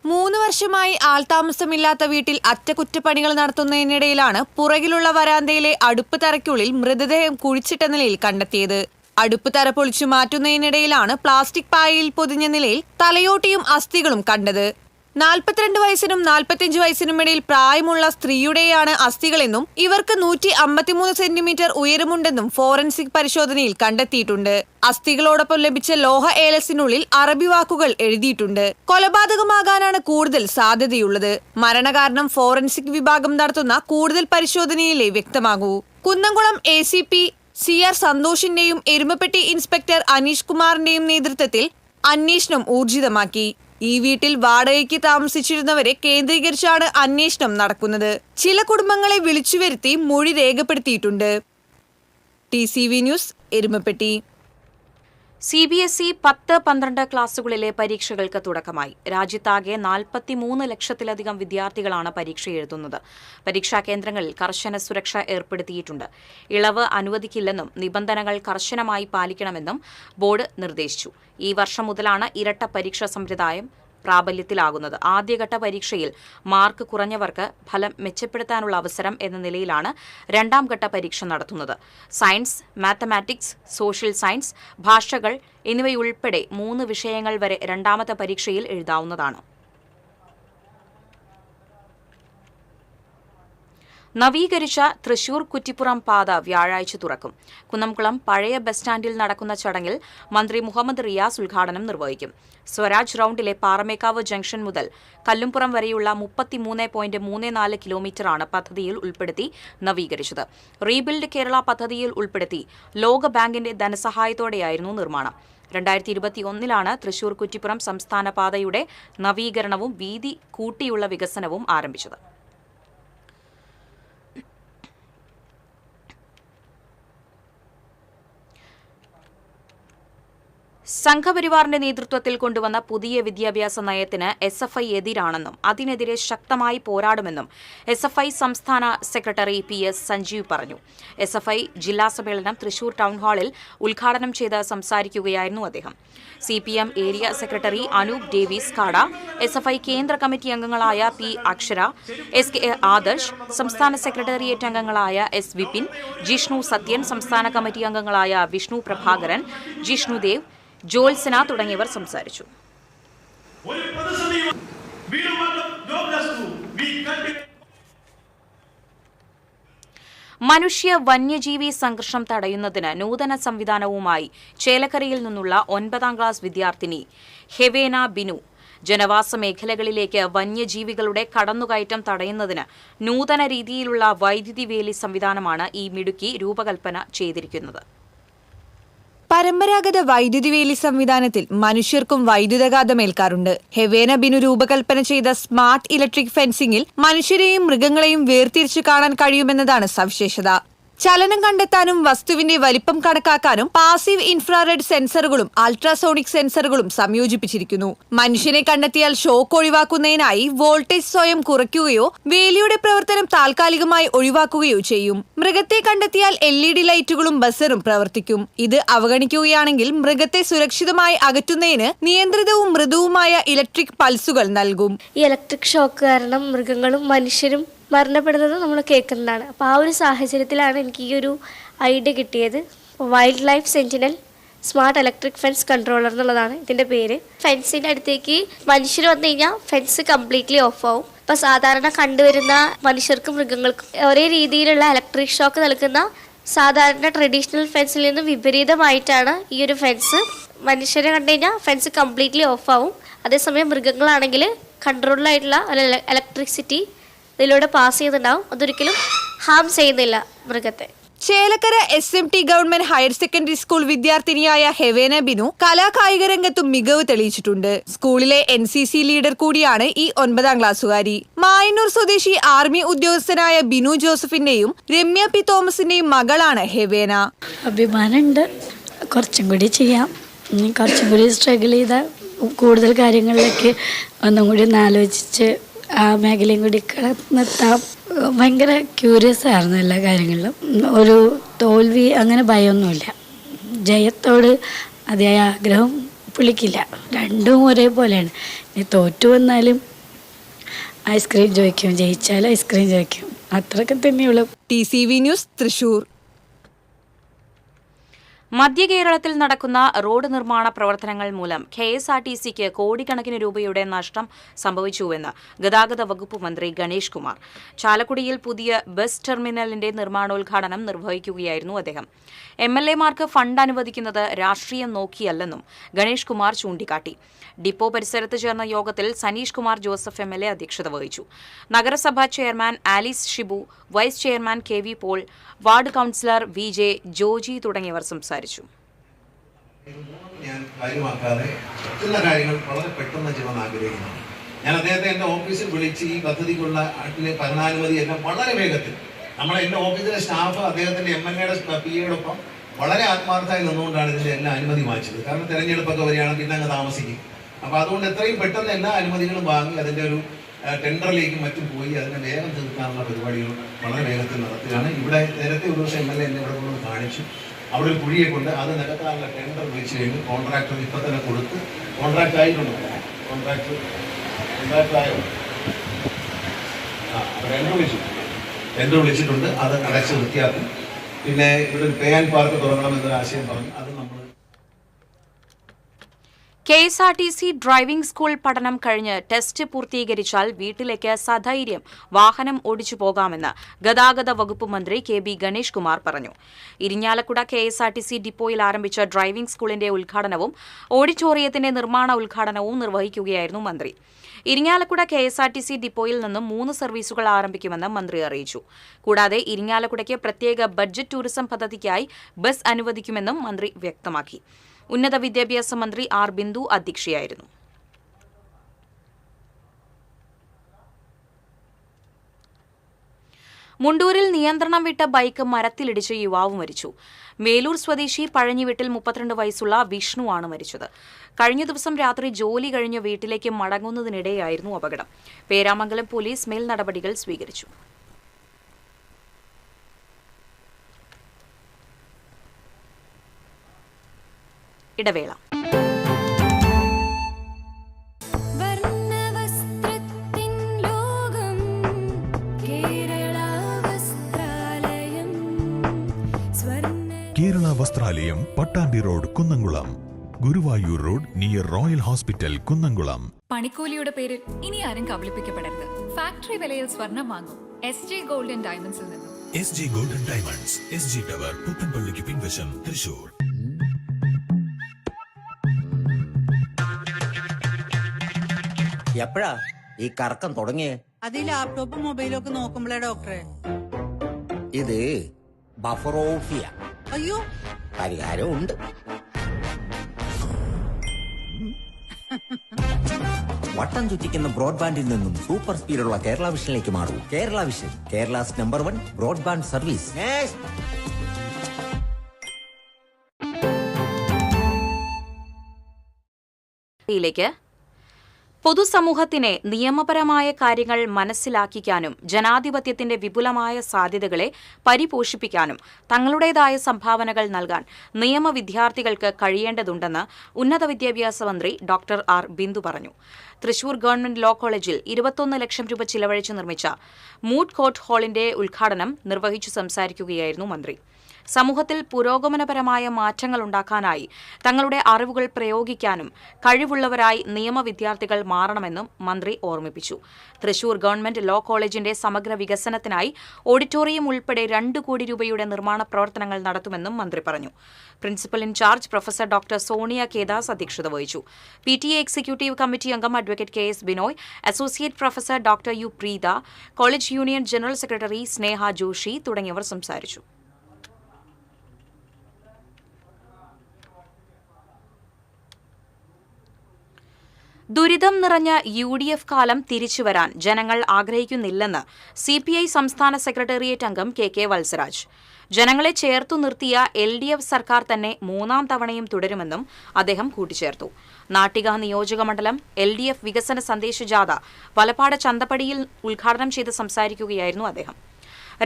3 വർഷമായി ആൾതാമസമില്ലാത്ത വീട്ടിൽ അറ്റകുറ്റപ്പണികൾ നടത്തുന്നതിനിടയിലാണ് പുറകിലുള്ള വരാന്തയിലെ അടുപ്പ് തറയ്ക്കുള്ളിൽ മൃതദേഹം കുഴിച്ചിട്ട നിലയിൽ കണ്ടെത്തിയത്. അടുപ്പ് തറ പൊളിച്ചു മാറ്റുന്നതിനിടയിലാണ് പ്ലാസ്റ്റിക് പായയിൽ പൊതിഞ്ഞ നിലയിൽ തലയോട്ടിയും അസ്ഥികളും കണ്ടത്. 42 വയസ്സിനും 45 വയസ്സിനും ഇടയിൽ പ്രായമുള്ള സ്ത്രീയുടെയാണ് അസ്ഥികളെന്നും ഇവർക്ക് 153 സെന്റിമീറ്റർ ഉയരമുണ്ടെന്നും ഫോറൻസിക് പരിശോധനയിൽ കണ്ടെത്തിയിട്ടുണ്ട്. അസ്ഥികളോടൊപ്പം ലഭിച്ച ലോഹ ഏലസിനുള്ളിൽ അറബി വാക്കുകൾ എഴുതിയിട്ടുണ്ട്. കൊലപാതകമാകാനാണ് കൂടുതൽ സാധ്യതയുള്ളത്. മരണകാരണം ഫോറൻസിക് വിഭാഗം നടത്തുന്ന കൂടുതൽ പരിശോധനയിലേ വ്യക്തമാകൂ. കുന്നംകുളം ACP CR സന്തോഷിന്റെയും എരുമപ്പെട്ടി ഇൻസ്പെക്ടർ അനീഷ് കുമാറിന്റെയും നേതൃത്വത്തിൽ അന്വേഷണം ഊർജിതമാക്കി. ഈ വീട്ടിൽ വാടകയ്ക്ക് താമസിച്ചിരുന്നവരെ കേന്ദ്രീകരിച്ചാണ് അന്വേഷണം നടക്കുന്നത്. ചില കുടുംബങ്ങളെ വിളിച്ചുവരുത്തി മൊഴി രേഖപ്പെടുത്തിയിട്ടുണ്ട്. TCV news, Erumapetty. CBSE 10-12 ക്ലാസുകളിലെ പരീക്ഷകൾക്ക് തുടക്കമായി. രാജ്യത്താകെ 43 ലക്ഷത്തിലധികം വിദ്യാർത്ഥികളാണ് പരീക്ഷ എഴുതുന്നത്. പരീക്ഷാ കേന്ദ്രങ്ങളിൽ കർശന സുരക്ഷ ഏർപ്പെടുത്തിയിട്ടുണ്ട്. ഇളവ് അനുവദിക്കില്ലെന്നും നിബന്ധനകൾ കർശനമായി പാലിക്കണമെന്നും ബോർഡ് നിർദ്ദേശിച്ചു. ഈ വർഷം മുതലാണ് ഇരട്ട പരീക്ഷാ സമ്പ്രദായം പ്രാബല്യത്തിലാകുന്നത്. ആദ്യഘട്ട പരീക്ഷയിൽ മാർക്ക് കുറഞ്ഞവർക്ക് ഫലം മെച്ചപ്പെടുത്താനുള്ള അവസരം എന്ന നിലയിലാണ് രണ്ടാം ഘട്ട പരീക്ഷ നടത്തുന്നത്. സയൻസ്, മാത്തമാറ്റിക്സ്, സോഷ്യൽ സയൻസ്, ഭാഷകൾ എന്നിവയുൾപ്പെടെ 3 വിഷയങ്ങൾ വരെ രണ്ടാമത്തെ പരീക്ഷയിൽ എഴുതാവുന്നതാണ്. നവീകരിച്ച തൃശൂർ കുറ്റിപ്പുറം പാത വ്യാഴാഴ്ച തുറക്കും. കുന്നംകുളം പഴയ ബസ് സ്റ്റാൻഡിൽ നടക്കുന്ന ചടങ്ങിൽ മന്ത്രി മുഹമ്മദ് റിയാസ് ഉദ്ഘാടനം നിർവഹിക്കും. സ്വരാജ് റൌണ്ടിലെ പാറമേക്കാവ് ജംഗ്ഷൻ മുതൽ കല്ലുംപുറം വരെയുള്ള 33.34 കിലോമീറ്ററാണ് പദ്ധതിയിൽ ഉൾപ്പെടുത്തി നവീകരിച്ചത്. റീബിൽഡ് കേരള പദ്ധതിയിൽ ഉൾപ്പെടുത്തി ലോകബാങ്കിന്റെ ധനസഹായത്തോടെയായിരുന്നു നിർമ്മാണം. 2021 തൃശൂർ കുറ്റിപ്പുറം സംസ്ഥാന പാതയുടെ നവീകരണവും വീതി കൂട്ടിയുള്ള വികസനവും ആരംഭിച്ചത്. സംഘപരിവാറിന്റെ നേതൃത്വത്തിൽ കൊണ്ടുവന്ന പുതിയ വിദ്യാഭ്യാസ നയത്തിന് SFI എതിരാണെന്നും അതിനെതിരെ ശക്തമായി പോരാടുമെന്നും SFI സംസ്ഥാന സെക്രട്ടറി PS സഞ്ജീവ് പറഞ്ഞു. SFI ജില്ലാ സമ്മേളനം തൃശൂർ ടൗൺ ഹാളിൽ ഉദ്ഘാടനം ചെയ്ത് സംസാരിക്കുകയായിരുന്നു അദ്ദേഹം. CPM area secretary Anoop Davis കാട, SFI കേന്ദ്ര കമ്മിറ്റി അംഗങ്ങളായ P അക്ഷര, SK ആദർശ്, സംസ്ഥാന സെക്രട്ടേറിയറ്റ് അംഗങ്ങളായ S വിപിൻ, ജിഷ്ണു സത്യൻ, സംസ്ഥാന കമ്മിറ്റി അംഗങ്ങളായ വിഷ്ണു പ്രഭാകരൻ, ജിഷ്ണു ദേവ്, ജോത്സന തുടങ്ങിയവർ സംസാരിച്ചു. മനുഷ്യ വന്യജീവി സംഘർഷം തടയുന്നതിന് നൂതന സംവിധാനവുമായി ചേലക്കരയിൽ നിന്നുള്ള 9ാം ക്ലാസ് വിദ്യാർത്ഥിനി ഹെവേന ബിനു ജനവാസ മേഖലകളിലേക്ക് വന്യജീവികളുടെ കടന്നുകയറ്റം തടയുന്നതിന് നൂതന രീതിയിലുള്ള വൈദ്യുതി വേലി സംവിധാനമാണ് ഈ മിടുക്കി രൂപകൽപ്പന ചെയ്തിരിക്കുന്നത്. പരമ്പരാഗത വൈദ്യുതി വേലി സംവിധാനത്തിൽ മനുഷ്യർക്കും വൈദ്യുതഘാതമേൽക്കാറുണ്ട്. ഹെവേന ബിനു രൂപകൽപ്പന ചെയ്ത സ്മാർട്ട് ഇലക്ട്രിക് ഫെൻസിംഗിൽ മനുഷ്യരെയും മൃഗങ്ങളെയും വേർതിരിച്ചു കാണാൻ കഴിയുമെന്നതാണ് സവിശേഷത. ചലനം കണ്ടെത്താനും വസ്തുവിന്റെ വലിപ്പം കണക്കാക്കാനും പാസീവ് ഇൻഫ്രാറെഡ് സെൻസറുകളും അൾട്രാസോണിക് സെൻസറുകളും സംയോജിപ്പിച്ചിരിക്കുന്നു. മനുഷ്യനെ കണ്ടെത്തിയാൽ ഷോക്ക് ഒഴിവാക്കുന്നതിനായി വോൾട്ടേജ് സ്വയം കുറയ്ക്കുകയോ വേലിയുടെ പ്രവർത്തനം താൽക്കാലികമായി ഒഴിവാക്കുകയോ ചെയ്യും. മൃഗത്തെ കണ്ടെത്തിയാൽ LED ലൈറ്റുകളും ബസറും പ്രവർത്തിക്കും. ഇത് അവഗണിക്കുകയാണെങ്കിൽ മൃഗത്തെ സുരക്ഷിതമായി അകറ്റുന്നതിന് നിയന്ത്രിതവും മൃദുവുമായ ഇലക്ട്രിക് പൾസുകൾ നൽകും. ഈ ഇലക്ട്രിക് ഷോക്ക് കാരണം മൃഗങ്ങളും മനുഷ്യരും മരണപ്പെടുന്നത് നമ്മൾ കേൾക്കുന്നതാണ്. അപ്പോൾ ആ ഒരു സാഹചര്യത്തിലാണ് എനിക്ക് ഈ ഒരു ഐഡിയ കിട്ടിയത്. Wild life sentinel smart electric fence controller എന്നുള്ളതാണ് ഇതിൻ്റെ പേര്. ഫെൻസിൻ്റെ അടുത്തേക്ക് മനുഷ്യർ വന്നു കഴിഞ്ഞാൽ ഫെൻസ് കംപ്ലീറ്റ്ലി ഓഫ് ആവും. ഇപ്പോൾ സാധാരണ കണ്ടുവരുന്ന മനുഷ്യർക്കും മൃഗങ്ങൾക്കും ഒരേ രീതിയിലുള്ള ഇലക്ട്രിക് ഷോക്ക് നൽകുന്ന സാധാരണ ട്രഡീഷണൽ ഫെൻസിൽ നിന്നും വിപരീതമായിട്ടാണ് ഈ ഒരു ഫെൻസ്. മനുഷ്യരെ കണ്ടു കഴിഞ്ഞാൽ ഫെൻസ് കംപ്ലീറ്റ്ലി ഓഫ് ആവും. അതേസമയം മൃഗങ്ങളാണെങ്കിൽ കൺട്രോൾഡായിട്ടുള്ള ഇലക്ട്രിസിറ്റി ഇതിലൂടെ പാസ് ചെയ്യുന്നുണ്ടാവും. അതൊരിക്കലും ഹാം ചെയ്യുന്നില്ല മൃഗത്തെ. Chelakkara SMT government higher secondary school വിദ്യാർത്ഥിനിയായ ഹെവേന ബിനു കലാകായിക രംഗത്തും മികവ് തെളിയിച്ചിട്ടുണ്ട്. സ്കൂളിലെ NCC ലീഡർ കൂടിയാണ് ഈ 9ാം ക്ലാസ്സുകാരി. മായന്നൂർ സ്വദേശി ആർമി ഉദ്യോഗസ്ഥനായ ബിനു ജോസഫിന്റെയും രമ്യ P തോമസിന്റെയും മകളാണ് ഹെവേന. അഭിമാനമുണ്ട്. കുറച്ചും കൂടി ചെയ്യാം, കുറച്ചും കൂടി സ്ട്രഗിൾ ചെയ്താൽ കൂടുതൽ കാര്യങ്ങളിലേക്ക് ഒന്നും കൂടി ഒന്ന് ആലോചിച്ച് ആ മേഖലയും കൂടി കടന്നെത്താം. ഭയങ്കര ക്യൂരിയസ് ആയിരുന്നു എല്ലാ കാര്യങ്ങളിലും. ഒരു തോൽവി അങ്ങനെ ഭയമൊന്നുമില്ല. ജയത്തോട് അതിയായ ആഗ്രഹം പുള്ളിക്കില്ല. രണ്ടും ഒരേപോലെയാണ്. ഇനി തോറ്റു വന്നാലും ഐസ്ക്രീം ചോദിക്കും, ജയിച്ചാലും ഐസ്ക്രീം ചോദിക്കും. അത്രയൊക്കെ തന്നെയുള്ളൂ. TCV news, Thrissur. മധ്യ കേരളത്തിൽ നടക്കുന്ന റോഡ് നിർമ്മാണ പ്രവർത്തനങ്ങൾ മൂലം KSRTCക്ക് കോടിക്കണക്കിന് രൂപയുടെ നഷ്ടം സംഭവിച്ചുവെന്ന് ഗതാഗത വകുപ്പ് മന്ത്രി ഗണേഷ് കുമാർ. ചാലക്കുടിയിൽ പുതിയ ബസ് ടെർമിനലിന്റെ നിർമ്മാണോദ്ഘാടനം നിർവഹിക്കുകയായിരുന്നു അദ്ദേഹം. MLA-മാർക്ക് ഫണ്ട് അനുവദിക്കുന്നത് രാഷ്ട്രീയം നോക്കിയല്ലെന്നും ഗണേഷ് കുമാർ ചൂണ്ടിക്കാട്ടി. ഡിപ്പോ പരിസരത്ത് ചേർന്ന യോഗത്തിൽ സനീഷ് കുമാർ ജോസഫ് MLA അധ്യക്ഷത വഹിച്ചു. നഗരസഭാ chairman Alice Shibu, vice chairman KV Paul, ward councillor VJ Joji തുടങ്ങിയവർ സംസാരിച്ചു. ഞാൻ കാര്യമാക്കാതെ ചില കാര്യങ്ങൾ വളരെ പെട്ടെന്ന് ചെയ്യാൻ ആഗ്രഹിക്കുന്നു. ഞാൻ അദ്ദേഹത്തെ എൻ്റെ ഓഫീസിൽ വിളിച്ച് ഈ പദ്ധതിക്കുള്ള ഭരണാനുമതി എല്ലാം വളരെ വേഗത്തിൽ എൻ്റെ ഓഫീസിലെ സ്റ്റാഫ് അദ്ദേഹത്തിൻ്റെ MLA-യുടെ PA-യോടൊപ്പം വളരെ ആത്മാർത്ഥമായി നിന്നുകൊണ്ടാണ് ഇതിൻ്റെ എല്ലാ അനുമതി വാങ്ങിച്ചത്. കാരണം തെരഞ്ഞെടുപ്പൊക്കെ വരികയാണ്, പിന്നെ അങ്ങ് താമസിക്കും. അപ്പോൾ അതുകൊണ്ട് എത്രയും പെട്ടെന്ന് എല്ലാ അനുമതികളും വാങ്ങി അതിൻ്റെ ഒരു ടെൻഡറിലേക്കും മറ്റും പോയി അതിനെ വേഗം തീർക്കാനുള്ള പരിപാടികൾ വളരെ വേഗത്തിൽ നടത്തുകയാണ്. ഇവിടെ നേരത്തെ ഒരു ദിവസം MLA എന്നെ ഇവിടെ കൊണ്ടു കാണിച്ചു. അവിടെ ഒരു കുഴിയെ കൊണ്ട് അത് നികത്താനുള്ള ടെൻഡർ വിളിച്ചു കഴിഞ്ഞു. കോൺട്രാക്ടർ ഇപ്പം തന്നെ കൊടുത്ത് കോൺട്രാക്ട് ആയിട്ടുണ്ടോ? കോൺട്രാക്ട് ആയോ? ടെൻഡർ വിളിച്ചിട്ടുണ്ട്. അത് അടച്ച് വൃത്തിയാക്കും. പിന്നെ ഇവിടെ ഒരു പേ ആൻഡ് പാർക്ക് തുടങ്ങണമെന്നൊരു ആശയം പറഞ്ഞു. അത് നമ്മൾ KSRTC ഡ്രൈവിംഗ് സ്കൂൾ പഠനം കഴിഞ്ഞ് ടെസ്റ്റ് പൂർത്തീകരിച്ചാൽ വീട്ടിലേക്ക് സധൈര്യം വാഹനം ഓടിച്ചു പോകാമെന്ന് ഗതാഗത വകുപ്പ് മന്ത്രി KB ഗണേഷ് കുമാർ പറഞ്ഞു. ഇരിങ്ങാലക്കുട KSRTC ഡിപ്പോയിൽ ആരംഭിച്ച ഡ്രൈവിംഗ് സ്കൂളിന്റെ ഉദ്ഘാടനവും ഓഡിറ്റോറിയത്തിന്റെ നിർമ്മാണ ഉദ്ഘാടനവും നിർവഹിക്കുകയായിരുന്നു മന്ത്രി. ഇരിങ്ങാലക്കുട KSRTC ഡിപ്പോയിൽ നിന്നും 3 സർവീസുകൾ ആരംഭിക്കുമെന്ന് മന്ത്രി അറിയിച്ചു. കൂടാതെ ഇരിങ്ങാലക്കുടയ്ക്ക് പ്രത്യേക ബഡ്ജറ്റ് ടൂറിസം പദ്ധതിക്കായി ബസ് അനുവദിക്കുമെന്നും മന്ത്രി വ്യക്തമാക്കി. ഉന്നത വിദ്യാഭ്യാസ മന്ത്രി R ബിന്ദു അധ്യക്ഷയായിരുന്നു. മുണ്ടൂരിൽ നിയന്ത്രണം വിട്ട ബൈക്ക് മരത്തിലിടിച്ച് യുവാവ് മരിച്ചു. വേലൂർ സ്വദേശി പഴഞ്ഞിവീട്ടിൽ 32 വയസ്സുള്ള വിഷ്ണുവാണ് മരിച്ചത്. കഴിഞ്ഞ ദിവസം രാത്രി ജോലി കഴിഞ്ഞ് വീട്ടിലേക്ക് മടങ്ങുന്നതിനിടെയായിരുന്നു അപകടം. പേരാമംഗലം പോലീസ് മേൽ നടപടികൾ സ്വീകരിച്ചു. ഇടവേള. Kerala Vasthralayam, Pattambi road, Kunnamkulam. Guruvayur road near Royal Hospital, Kunnamkulam. പണിക്കൂലിയുടെ പേരിൽ ഇനി ആരും കബളിപ്പിക്കപ്പെടരുത്. ഫാക്ടറി വിലയിൽ സ്വർണം വാങ്ങും SJ ഗോൾഡൻ ഡയമണ്ട്സിൽ നിന്നും. SJ golden diamonds, SG tower, പുത്തൻപള്ളിക്ക് പിൻവശം, തൃശൂർ. എപ്പോഴാ ഈ കറക്കം തുടങ്ങിയേ? അത് ലാപ്ടോപ്പും മൊബൈലും ഒക്കെ നോക്കുമ്പോഴേ ഡോക്ടറെ. ഇത് ബഫറോഫിയ. അയ്യോ, പരിഹാരം ഉണ്ട്. വട്ടം ചുറ്റിക്കുന്ന ബ്രോഡ്ബാൻഡിൽ നിന്നും സൂപ്പർ സ്പീഡുള്ള കേരള വിഷനിലേക്ക് മാറൂ. Kerala vision, Kerala's number 1 broadband service. പൊതുസമൂഹത്തിനെ നിയമപരമായ കാര്യങ്ങൾ മനസ്സിലാക്കിക്കാനും ജനാധിപത്യത്തിന്റെ വിപുലമായ സാധ്യതകളെ പരിപോഷിപ്പിക്കാനും തങ്ങളുടേതായ സംഭാവനകൾ നൽകാൻ നിയമ വിദ്യാർത്ഥികൾക്ക് കഴിയേണ്ടതുണ്ടെന്ന് ഉന്നത വിദ്യാഭ്യാസ മന്ത്രി ഡോക്ടർ ആർ ബിന്ദു പറഞ്ഞു. തൃശൂർ ഗവൺമെന്റ് ലോ കോളേജിൽ 21 ലക്ഷം രൂപ ചിലവഴിച്ച് നിർമ്മിച്ച മൂഡ് കോർട്ട് ഹാളിന്റെ ഉദ്ഘാടനം നിർവഹിച്ചു സംസാരിക്കുകയായിരുന്നു മന്ത്രി. സമൂഹത്തിൽ പുരോഗമനപരമായ മാറ്റങ്ങൾ ഉണ്ടാക്കാനായി തങ്ങളുടെ അറിവുകൾ പ്രയോഗിക്കാനും കഴിവുള്ളവരായി നിയമ വിദ്യാർത്ഥികൾ മാറണമെന്നും മന്ത്രി ഓർമ്മിപ്പിച്ചു. തൃശൂർ ഗവൺമെന്റ് ലോ കോളേജിന്റെ സമഗ്ര വികസനത്തിനായി ഓഡിറ്റോറിയം ഉൾപ്പെടെ 2 കോടി രൂപയുടെ നിർമ്മാണ പ്രവർത്തനങ്ങൾ നടത്തുമെന്നും മന്ത്രി പറഞ്ഞു. Principal in charge professor doctor Sonia Kedas അധ്യക്ഷത വഹിച്ചു. PTA എക്സിക്യൂട്ടീവ് കമ്മിറ്റി അംഗം advocate KS Binoy, associate professor doctor U Preetha, college union general secretary Sneha Joshi തുടങ്ങിയവർ സംസാരിച്ചു. ദുരിതം നിറഞ്ഞ UDF കാലം തിരിച്ചുവരാൻ ജനങ്ങൾ ആഗ്രഹിക്കുന്നില്ലെന്ന് CPI സംസ്ഥാന സെക്രട്ടേറിയറ്റ് അംഗം KK വത്സരാജ്. ജനങ്ങളെ ചേർത്തു നിർത്തിയ LDF സർക്കാർ തന്നെ 3ാം തവണയും തുടരുമെന്നും അദ്ദേഹം കൂട്ടിച്ചേർത്തു. നാട്ടിക നിയോജകമണ്ഡലം LDF വികസന സന്ദേശജാഥ വലപ്പാട് ചന്തപ്പടിയിൽ ഉദ്ഘാടനം ചെയ്ത് സംസാരിക്കുകയായിരുന്നു അദ്ദേഹം.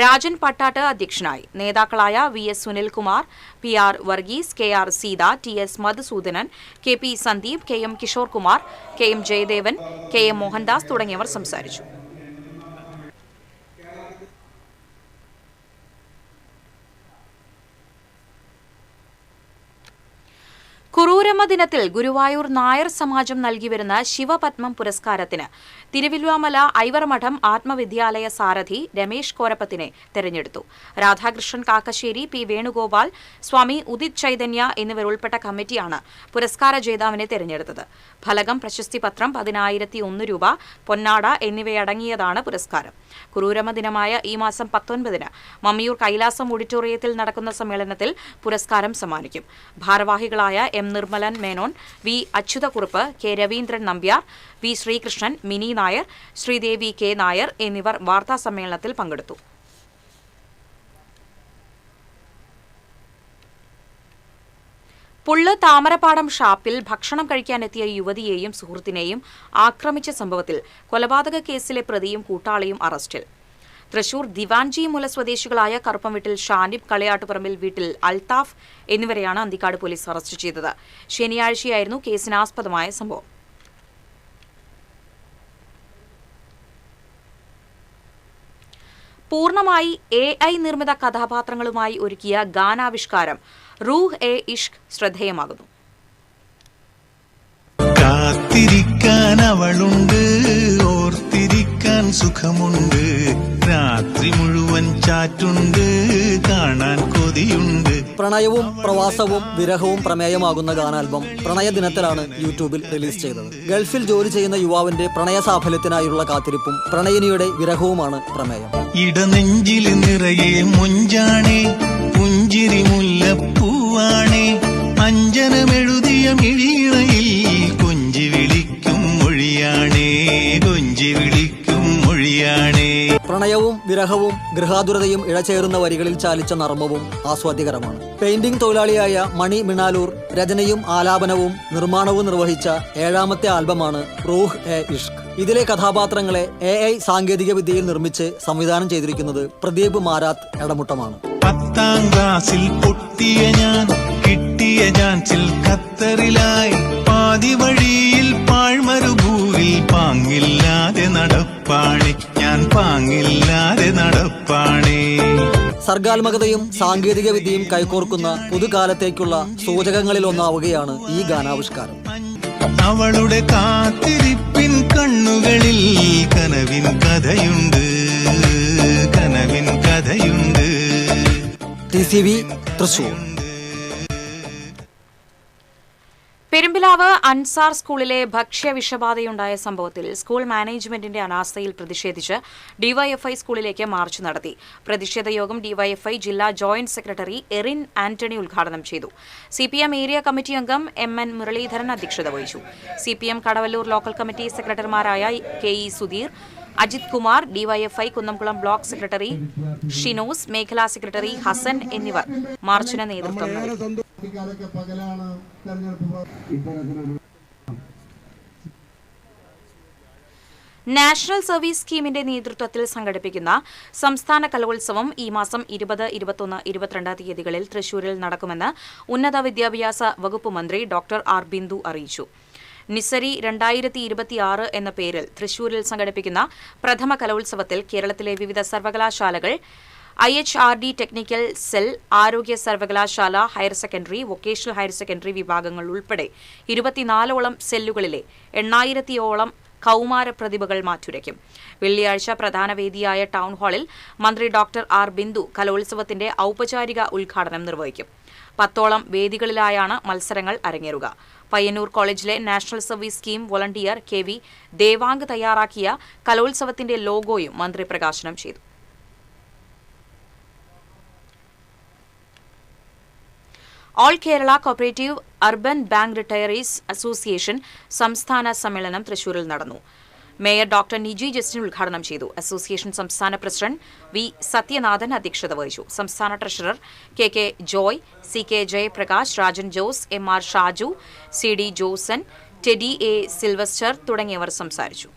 രാജൻ പട്ടാട്ട് അധ്യക്ഷനായി. നേതാക്കളായ VS Sunilkumar, PR Varghese, KR Sita, TS Madhusoodanan, KP Sandeep, KM Kishore Kumar, KM Jayadevan, KM Mohandas തുടങ്ങിയവർ സംസാരിച്ചു. കുറൂരമ്മ ദിനത്തിൽ ഗുരുവായൂർ നായർ സമാജം നൽകിവരുന്ന ശിവപത്മം പുരസ്കാരത്തിന് തിരുവില്വാമല ഐവർമഠം ആത്മവിദ്യാലയ സാരഥി രമേശ് കോരപ്പത്തിനെ തെരഞ്ഞെടുത്തു. രാധാകൃഷ്ണൻ കാക്കശ്ശേരി, P വേണുഗോപാൽ, സ്വാമി ഉദിത് ചൈതന്യ എന്നിവരുൾപ്പെട്ട കമ്മിറ്റിയാണ് പുരസ്കാര ജേതാവിനെ തെരഞ്ഞെടുത്തത്. ഫലകം, പ്രശസ്തിപത്രം, 10,001 രൂപ, പൊന്നാട എന്നിവയടങ്ങിയതാണ് പുരസ്കാരം. കുറൂരമ്മ ദിനമായ ഈ മാസം 19-ന് മമ്മിയൂർ കൈലാസം ഓഡിറ്റോറിയത്തിൽ നടക്കുന്ന സമ്മേളനത്തിൽ പുരസ്കാരം സമ്മാനിക്കും. ഭാരവാഹികളായ M Nirmalan Menon, V Achuthakkurup, K Raveendran Nambiar, V Sreekrishnan, Mini Nair, Sreedevi K Nair എന്നിവർ വാർത്താസമ്മേളനത്തിൽ പങ്കെടുത്തു. പുള്ള് താമരപ്പാടം ഷാപ്പിൽ ഭക്ഷണം കഴിക്കാനെത്തിയ യുവതിയെയും സുഹൃത്തിനെയും ആക്രമിച്ച സംഭവത്തിൽ കൊലപാതക കേസിലെ പ്രതിയും കൂട്ടാളിയും അറസ്റ്റിൽ. തൃശൂർ ദിവാൻജി മൂല സ്വദേശികളായ കറുപ്പംവീട്ടിൽ ഷാനിബ്, കളയാട്ടുപറമ്പിൽ വീട്ടിൽ അൽത്താഫ് എന്നിവരെയാണ് അന്തിക്കാട് പോലീസ് അറസ്റ്റ് ചെയ്തത്. ശനിയാഴ്ചയായിരുന്നു കേസിനാസ്പദമായ സംഭവം. പൂർണ്ണമായി AI നിർമ്മിത കഥാപാത്രങ്ങളുമായി ഒരുക്കിയ ഗാനാവിഷ്കാരം റൂഹ് എ ഇഷ്ക് ശ്രദ്ധേയമാകുന്നു. കാത്തിരിക്കാൻ അവളുണ്ട്, ഓർത്തിരിക്കാൻ സുഖമുണ്ട്, രാത്രി മുഴുവൻ ചാറ്റുണ്ട്, കാണാൻ കൊതിയുണ്ട്. പ്രണയവും പ്രവാസവും വിരഹവും പ്രമേയമാകുന്ന ഗാനാൽബം പ്രണയദിനത്തിലാണ് യൂട്യൂബിൽ റിലീസ് ചെയ്തത്. ഗൾഫിൽ ജോലി ചെയ്യുന്ന യുവാവിന്റെ പ്രണയ സാഫല്യത്തിനായുള്ള കാത്തിരിപ്പും പ്രണയിനിയുടെ വിരഹവുമാണ് പ്രമേയം. ഇടനെഞ്ചിൽ നിറയെ മൊഞ്ചാണേ, പുഞ്ചിരി മുല്ലപ്പൂവാണേ, അഞ്ജനമെഴുതിയ മിഴിയിണയിൽ കൊഞ്ചി വിളിക്കും മൊഴിയാണേ, കൊഞ്ചി വിളിക്കും മൊഴിയാണേ. പ്രണയവും വിരഹവും ഗൃഹാതുരതയും ഇഴചേരുന്ന വരികളിൽ ചാലിച്ച നർമ്മവും ആസ്വാദ്യകരമാണ്. പെയിന്റിംഗ് തൊഴിലാളിയായ മണി മിണാലൂർ രചനയും ആലാപനവും നിർമ്മാണവും നിർവഹിച്ച 7ാമത്തെ ആൽബമാണ് റൂഹ് എ ഇഷ്ക്. ഇതിലെ കഥാപാത്രങ്ങളെ AI സാങ്കേതിക വിദ്യയിൽ നിർമ്മിച്ച് സംവിധാനം ചെയ്തിരിക്കുന്നത് പ്രദീപ് മാരാത്ത് എടമുട്ടമാണ്. 10ാം ക്ലാസ്സിൽ പൊട്ടിയ ഞാൻ, കിട്ടിയ ചാൻസിൽ ഖത്തറിലായി, പാതി വഴിയിൽ പാഴ്മരുഭൂവിൽ പാങ്ങില്ലാതെ നടപ്പാണി, ഞാൻ പാങ്ങില്ലാതെ നടപ്പാണി. സർഗാത്മകതയും സാങ്കേതിക വിദ്യയും കൈകോർക്കുന്ന പുതുകാലത്തേക്കുള്ള സൂചകങ്ങളിലൊന്നാവുകയാണ് ഈ ഗാനാവിഷ്കാരം. അവളുടെ കാത്തിരിപ്പിൻ കണ്ണുകളിൽ കനവിൻ കഥയുണ്ട്, കനവിൻ കഥയുണ്ട്. TCV തൃശൂർ. പെരുമ്പിലാവ് അൻസാർ സ്കൂളിലെ ഭക്ഷ്യവിഷബാധയുണ്ടായ സംഭവത്തിൽ സ്കൂൾ മാനേജ്മെന്റിന്റെ അനാസ്ഥയിൽ പ്രതിഷേധിച്ച് ഡിവൈഎഫ്ഐ സ്കൂളിലേക്ക് മാർച്ച് നടത്തി. പ്രതിഷേധ യോഗം ഡിവൈഎഫ്ഐ ജില്ലാ ജോയിന്റ് സെക്രട്ടറി എറിൻ ആന്റണി ഉദ്ഘാടനം ചെയ്തു. സിപിഎം ഏരിയ കമ്മിറ്റി അംഗം എൻ മുരളീധരൻ അധ്യക്ഷത വഹിച്ചു. സിപിഎം കടവല്ലൂർ ലോക്കൽ കമ്മിറ്റി സെക്രട്ടറിമാരായ K E. Sudheer, Ajith Kumar, DYFI Kunnamkulam block secretary Shinos, മേഖലാ സെക്രട്ടറി ഹസൻ എന്നിവർ മാർച്ചിന് നേതൃത്വം നൽകി. നാഷണൽ സർവീസ് സ്കീമിന്റെ നേതൃത്വത്തിൽ സംഘടിപ്പിക്കുന്ന സംസ്ഥാന കലോത്സവം ഈ മാസം 20, 21, 22 തീയതികളിൽ തൃശൂരിൽ നടക്കുമെന്ന് ഉന്നത വിദ്യാഭ്യാസ വകുപ്പ് മന്ത്രി ഡോക്ടർ ആർ ബിന്ദു അറിയിച്ചു. നിസരി 2026 എന്ന പേരിൽ തൃശൂരിൽ സംഘടിപ്പിക്കുന്ന പ്രഥമ കലോത്സവത്തിൽ കേരളത്തിലെ വിവിധ സർവകലാശാലകൾ, IHRD ടെക്നിക്കൽ സെൽ, ആരോഗ്യ സർവകലാശാല, higher secondary, vocational higher secondary വിഭാഗങ്ങൾ ഉൾപ്പെടെ 24ഓളം സെല്ലുകളിലെ 8000ഓളം കൌമാര പ്രതിഭകൾ മാറ്റുരയ്ക്കും. വെള്ളിയാഴ്ച പ്രധാന വേദിയായ ടൗൺ ഹാളിൽ മന്ത്രി ഡോക്ടർ ആർ ബിന്ദു കലോത്സവത്തിന്റെ ഔപചാരിക ഉദ്ഘാടനം നിർവഹിക്കും. 10ഓളം വേദികളിലായാണ് മത്സരങ്ങൾ അരങ്ങേറുക. പയ്യന്നൂർ കോളേജിലെ national service scheme volunteer KV Devang തയ്യാറാക്കിയ കലോത്സവത്തിന്റെ ലോഗോയും മന്ത്രി പ്രകാശനം ചെയ്തു. All Kerala cooperative urban bank retirees association സംസ്ഥാന സമ്മേളനം തൃശൂരിൽ നടന്നു. മേയർ ഡോക്ടർ നിജി ജസ്റ്റിൻ ഉദ്ഘാടനം ചെയ്തു. അസോസിയേഷൻ സംസ്ഥാന പ്രസിഡന്റ് വി സത്യനാഥൻ അധ്യക്ഷത വഹിച്ചു. സംസ്ഥാന treasurer KK Joy, CK Jayaprakash, Rajan Jose, MR Shaju, CD Joson, Teddy A Sylvester തുടങ്ങിയവർ സംസാരിച്ചു.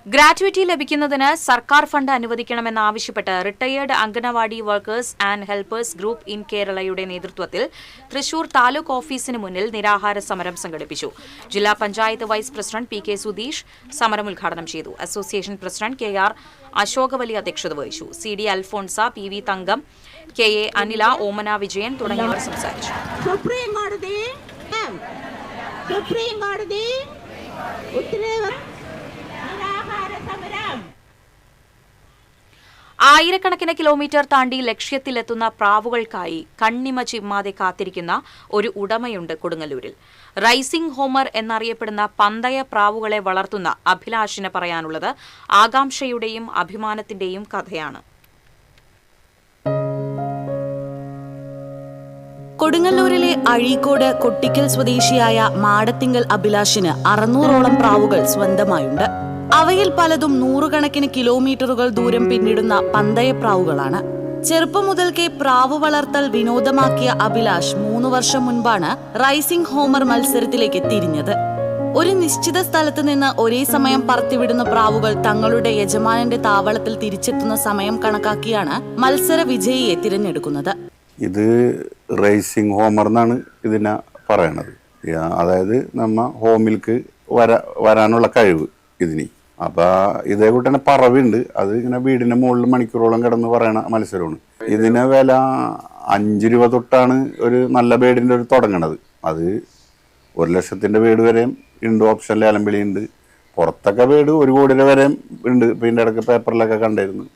ഗ്രാറ്റുവിറ്റി ലഭിക്കുന്നതിന് സർക്കാർ ഫണ്ട് അനുവദിക്കണമെന്നാവശ്യപ്പെട്ട് retired anganwadi workers and helpers group in കേരളയുടെ നേതൃത്വത്തിൽ തൃശൂർ താലൂക്ക് ഓഫീസിന് മുന്നിൽ നിരാഹാര സമരം സംഘടിപ്പിച്ചു. ജില്ലാ panchayat vice president PK Sudheesh സമരം ഉദ്ഘാടനം ചെയ്തു. അസോസിയേഷൻ പ്രസിഡന്റ് KR അശോകവലി അധ്യക്ഷത വഹിച്ചു. CD അൽഫോൺസ, PV തങ്കം, KA അനില, ഓമന വിജയൻ തുടങ്ങിയവർ സംസാരിച്ചു. ആയിരക്കണക്കിന് കിലോമീറ്റർ താണ്ടി ലക്ഷ്യത്തിലെത്തുന്ന പ്രാവുകൾക്കായി കണ്ണിമ ചിമ്മാതെ കാത്തിരിക്കുന്ന ഒരു ഉടമയുണ്ട് കൊടുങ്ങല്ലൂരിൽ. റൈസിംഗ് ഹോമർ എന്നറിയപ്പെടുന്ന പന്തയ പ്രാവുകളെ വളർത്തുന്ന അഭിലാഷിന് പറയാനുള്ളത് ആകാംക്ഷയുടെയും അഭിമാനത്തിന്റെയും കഥയാണ്. കൊടുങ്ങല്ലൂരിലെ അഴീക്കോട് കൊട്ടിക്കൽ സ്വദേശിയായ മാടത്തിങ്കൽ അഭിലാഷിന് 600ഓളം പ്രാവുകൾ സ്വന്തമായുണ്ട്. അവയിൽ പലതും 100 കണക്കിന് കിലോമീറ്ററുകൾ ദൂരം പിന്നിടുന്ന പന്തയപ്രാവുകളാണ്. ചെറുപ്പം മുതൽക്കേ പ്രാവ് വളർത്തൽ വിനോദമാക്കിയ അഭിലാഷ് 3 വർഷം മുൻപാണ് റൈസിംഗ് ഹോമർ മത്സരത്തിലേക്ക് തിരിഞ്ഞത്. ഒരു നിശ്ചിത സ്ഥലത്ത് നിന്ന് ഒരേ സമയം പറത്തിവിടുന്ന പ്രാവുകൾ തങ്ങളുടെ യജമാനന്റെ താവളത്തിൽ തിരിച്ചെത്തുന്ന സമയം കണക്കാക്കിയാണ് മത്സര വിജയിയെ തിരഞ്ഞെടുക്കുന്നത്. ഇത് റൈസിംഗ് ഹോമർ എന്നാണ് ഇതിനെ പറയണത്. അതായത് നമ്മ ഹോമിൽക്ക് വരാനുള്ള കഴിവ് ഇതിന്. അപ്പൊ ഇതേപോലെ തന്നെ പറവുണ്ട്. അത് ഇങ്ങനെ വീടിന്റെ മുകളിൽ മണിക്കൂറോളം കിടന്ന് പറയണ മത്സരമാണ്. ഇതിന് വില 5 രൂപ തൊട്ടാണ് ഒരു നല്ല ബേഡിന്റെ ഒരു തുടങ്ങണത്. അത് 1 ലക്ഷത്തിന്റെ ബേഡ് വരെയും ഉണ്ട്. ഓപ്ഷൻ ലേലം വിളിയുണ്ട്. പുറത്തൊക്കെ ബേഡ് 1 കോടി രൂപ വരെയും ഉണ്ട്. ഇപ്പൊ ഇതിന്റെ ഇടയ്ക്ക് പേപ്പറിലൊക്കെ കണ്ടായിരുന്നു.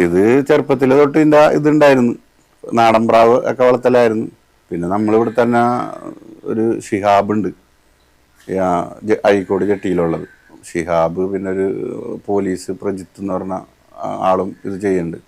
ഇത് ചെറുപ്പത്തിൽ തൊട്ട് ഇതിന്റെ ഇതുണ്ടായിരുന്നു. നാടൻ പ്രാവ് ഒക്കെ വളർത്തലായിരുന്നു. പിന്നെ നമ്മളിവിടെ തന്നെ ഒരു ഷിഹാബ് ഉണ്ട്, അഴീക്കോട് ചെട്ടിയിലുള്ളത് ഷിഹാബ്. പിന്നെ ഒരു പോലീസ് പ്രജിത്ത് എന്ന് പറഞ്ഞ ആളും ഇത് ചെയ്യുന്നുണ്ട്.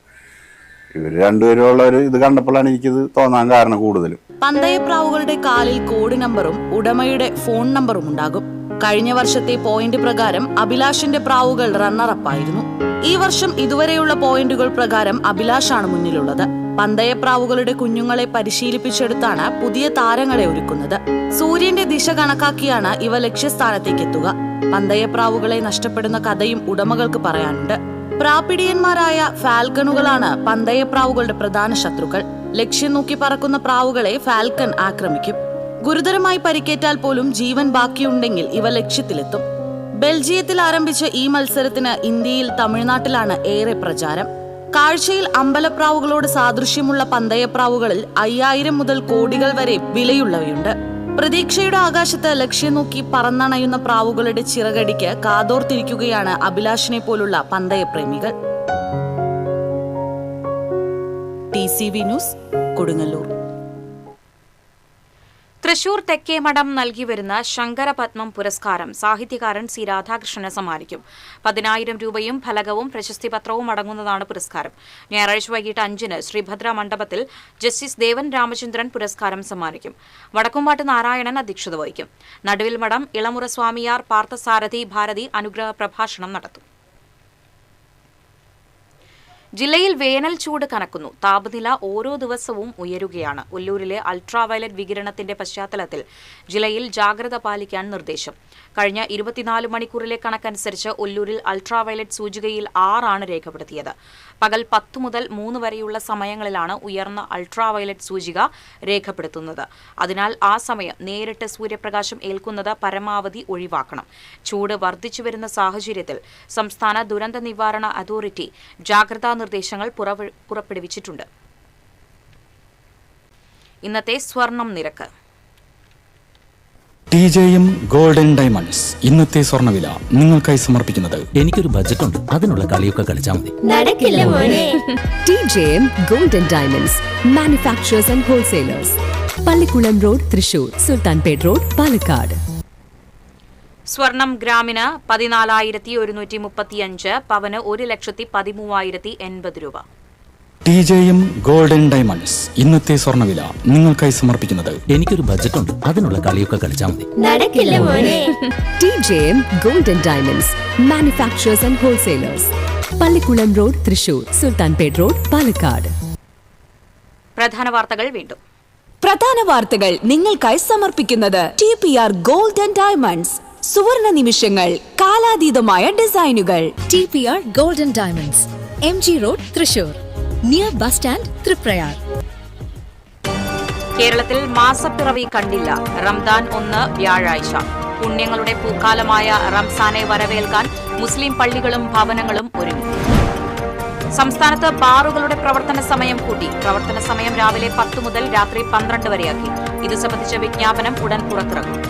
ഇവർ രണ്ടുപേരുള്ള ഒരു ഇത് കണ്ടപ്പോഴാണ് എനിക്കിത് തോന്നാൻ കാരണം കൂടുതലും. പന്തയപ്രാവുകളുടെ കാലിൽ കോഡ് നമ്പറും ഉടമയുടെ ഫോൺ നമ്പറും ഉണ്ടാകും. കഴിഞ്ഞ വർഷത്തെ പോയിന്റ് പ്രകാരം അഭിലാഷിന്റെ പ്രാവുകൾ റണ്ണറപ്പായിരുന്നു. ഈ വർഷം ഇതുവരെയുള്ള പോയിന്റുകൾ പ്രകാരം അഭിലാഷാണ് മുന്നിലുള്ളത്. പന്തയപ്രാവുകളുടെ കുഞ്ഞുങ്ങളെ പരിശീലിപ്പിച്ചെടുത്താണ് പുതിയ താരങ്ങളെ ഒരുക്കുന്നത്. സൂര്യന്റെ ദിശ കണക്കാക്കിയാണ് ഇവ ലക്ഷ്യസ്ഥാനത്തേക്ക് എത്തുക. പന്തയപ്രാവുകളെ നഷ്ടപ്പെടുന്ന കഥയും ഉടമകൾക്ക് പറയാനുണ്ട്. പ്രാപിടിയന്മാരായ ഫാൽക്കണുകളാണ് പന്തയപ്രാവുകളുടെ പ്രധാന ശത്രുക്കൾ. ലക്ഷ്യം നോക്കി പറക്കുന്ന പ്രാവുകളെ ഫാൽക്കൺ ആക്രമിക്കും. ഗുരുതരമായി പരിക്കേറ്റാൽ പോലും ജീവൻ ബാക്കിയുണ്ടെങ്കിൽ ഇവ ലക്ഷ്യത്തിലെത്തും. ബെൽജിയത്തിൽ ആരംഭിച്ച ഈ മത്സരത്തിന് ഇന്ത്യയിൽ തമിഴ്നാട്ടിലാണ് ഏറെ പ്രചാരം. കാഴ്ചയിൽ അമ്പലപ്രാവുകളോട് സാദൃശ്യമുള്ള പന്തയപ്രാവുകളിൽ 5000 മുതൽ കോടികൾ വരെ വിലയുള്ളവയുണ്ട്. പ്രതീക്ഷയുടെ ആകാശത്ത് ലക്ഷ്യം നോക്കി പറന്നണയുന്ന പ്രാവുകളുടെ ചിറകടിക്ക് കാതോർത്തിരിക്കുകയാണ് അഭിലാഷിനെ പോലുള്ള പന്തയപ്രേമികൾ. ICV news, Kodungallur. തൃശൂർ തെക്കേമഠം നൽകിവരുന്ന ശങ്കരപത്മം പുരസ്കാരം സാഹിത്യകാരൻ സി രാധാകൃഷ്ണന് സമ്മാനിക്കും. 10,000 രൂപയും ഫലകവും പ്രശസ്തിപത്രവും അടങ്ങുന്നതാണ് പുരസ്കാരം. ഞായറാഴ്ച വൈകിട്ട് 5-ന് ശ്രീഭദ്ര മണ്ഡപത്തിൽ ജസ്റ്റിസ് ദേവൻ രാമചന്ദ്രൻ പുരസ്കാരം സമ്മാനിക്കും. വടക്കുംപാട്ട് നാരായണൻ അധ്യക്ഷത വഹിക്കും. നടുവിൽ മഠം ഇളമുറ സ്വാമിയാർ പാർത്ഥസാരഥി ഭാരതി അനുഗ്രഹ പ്രഭാഷണം നടത്തും. ജില്ലയിൽ വേനൽ ചൂട് കനക്കുന്നു. താപനില ഓരോ ദിവസവും ഉയരുകയാണ്. ഒല്ലൂരിലെ അൾട്രാവയലറ്റ് വികിരണത്തിന്റെ പശ്ചാത്തലത്തിൽ ജില്ലയിൽ ജാഗ്രത പാലിക്കാൻ നിർദ്ദേശം. കഴിഞ്ഞ 24 മണിക്കൂറിലെ കണക്കനുസരിച്ച് ഒല്ലൂരിൽ അൾട്രാവയലറ്റ് സൂചികയിൽ 6 ആണ് രേഖപ്പെടുത്തിയത്. പകൽ 10 മുതൽ 3 വരെയുള്ള സമയങ്ങളിലാണ് ഉയർന്ന അൾട്രാവയലറ്റ് സൂചിക രേഖപ്പെടുത്തുന്നത്. അതിനാൽ ആ സമയം നേരിട്ട് സൂര്യപ്രകാശം ഏൽക്കുന്നത് പരമാവധി ഒഴിവാക്കണം. ചൂട് വർദ്ധിച്ചുവരുന്ന സാഹചര്യത്തിൽ സംസ്ഥാന ദുരന്ത നിവാരണ അതോറിറ്റി ജാഗ്രതാ നിർദ്ദേശങ്ങൾ പുറപ്പെടുവിച്ചിട്ടുണ്ട്. ഇന്നത്തെ സ്വർണം നിരക്ക്. TJM ഗോൾഡൻ ഡയമണ്ട്സ് ഇന്നത്തെ സ്വർണ്ണവില നിങ്ങൾക്കായി സമർപ്പിക്കുന്നത് എനിക്കൊരു ബജറ്റ് ഉണ്ട്, അതിനുള്ള കളിയൊക്കെ കളിച്ചാൽ മതി. TJM golden diamonds manufacturers and wholesalers, Pallikkulam road, Thrissur, Sultanpet road, Palakkad. സ്വർണം ഗ്രാമിന് 14,135, പവന് 1,13,080 രൂപ. TJM ഗോൾഡൻ ഡയമണ്ട്സ് ഇന്നത്തെ സ്വർണ്ണവില നിങ്ങൾക്കായി സമർപ്പിക്കുന്നത് എനിക്കൊരു ബജറ്റ് ഉണ്ട്, അതിനുള്ള കളിയൊക്കെ കളിച്ചാൽ മതി. TJM golden diamonds manufacturers and wholesalers, Pallikkulam road, Thrissur, Sultanpet road, Palakkad. പ്രധാന വാർത്തകൾ വീണ്ടും. പ്രധാന വാർത്തകൾ നിങ്ങൾക്കായി സമർപ്പിക്കുന്നത് TPR ഗോൾഡൻ ഡയമണ്ട്സ്, സുവർണ നിമിഷങ്ങൾ, കാലാതീതമായ ഡിസൈനുകൾ. TPR golden diamonds, MG road, Thrissur, near bus stand, Triprayar. കേരളത്തിൽ മാസപ്പിറവി കണ്ടില്ല. റംദാൻ 1 വ്യാഴാഴ്ച. പുണ്യങ്ങളുടെ പൂക്കാലമായ റംസാനെ വരവേൽക്കാൻ മുസ്ലിം പള്ളികളും ഭവനങ്ങളും ഒരുങ്ങി. സംസ്ഥാനത്ത് ബാറുകളുടെ പ്രവർത്തന സമയം കൂട്ടി. പ്രവർത്തന സമയം രാവിലെ 10 മുതൽ രാത്രി 12 വരെയാക്കി. ഇത് സംബന്ധിച്ച വിജ്ഞാപനം ഉടൻ പുറത്തിറങ്ങും.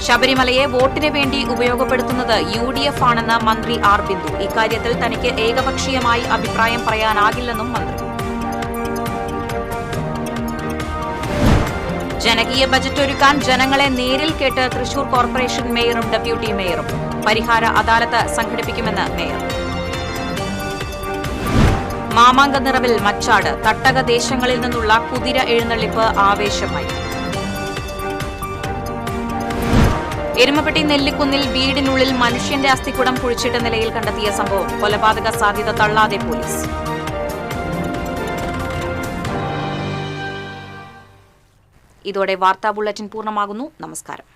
ശബരിമലയെ വോട്ടിന് വേണ്ടി ഉപയോഗപ്പെടുത്തുന്നത് UDF ആണെന്ന് മന്ത്രി ആർ ബിന്ദു. ഇക്കാര്യത്തിൽ തനിക്ക് ഏകപക്ഷീയമായി അഭിപ്രായം പറയാനാകില്ലെന്നും മന്ത്രി. ജനകീയ ബജറ്റ് ഒരുക്കാൻ ജനങ്ങളെ നേരിൽ കേട്ട് തൃശൂർ കോർപ്പറേഷൻ മേയറും ഡെപ്യൂട്ടി മേയറും. പരിഹാര അദാലത്ത് സംഘടിപ്പിക്കുമെന്ന് മേയർ. മാമാങ്ക നിറവിൽ മച്ചാട്. തട്ടക ദേശങ്ങളിൽ നിന്നുള്ള കുതിര എഴുന്നള്ളിപ്പ് ആവേശമായി. എരുമപ്പെട്ടി നെല്ലിക്കുന്നിൽ വീടിനുള്ളിൽ മനുഷ്യന്റെ അസ്ഥിക്കുടം കുഴിച്ചിട്ട നിലയിൽ കണ്ടെത്തിയ സംഭവം. കൊലപാതക സാധ്യത തള്ളാതെ പോലീസ്. ഇതോടെ വാർത്താ ബുള്ളറ്റിൻ പൂർണ്ണമാകുന്നു. നമസ്കാരം.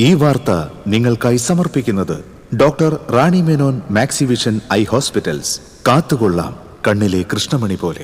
ഈ വാർത്ത നിങ്ങൾക്കായി സമർപ്പിക്കുന്നത് doctor Rani Menon Maxivision I hospitals. കാത്തുകൊള്ളാം കണ്ണിലെ കൃഷ്ണമണി പോലെ.